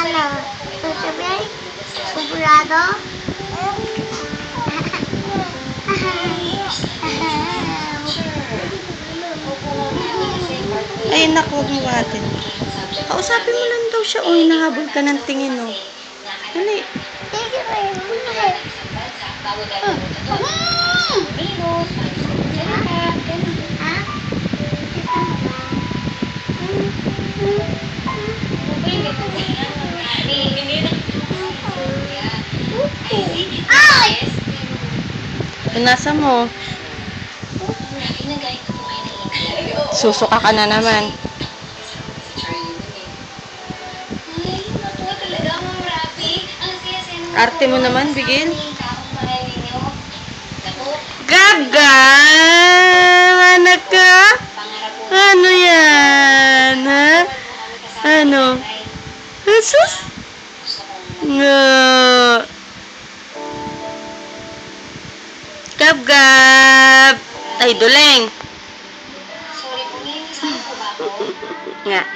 Ano? Sasabihin? Sigurado? Ay, naku, huwag mo atin. Kausapin mo lang daw siya. Uy, nahabol ka ng tingin, oh. Dali. Punasa mo. Susuka ka na naman. Arte mo naman, Bigil. Gaga! Anak ka? Ano yan? Ha? Ano? Jesus? Nga. Gab-gab! Ay, duleng! Nga.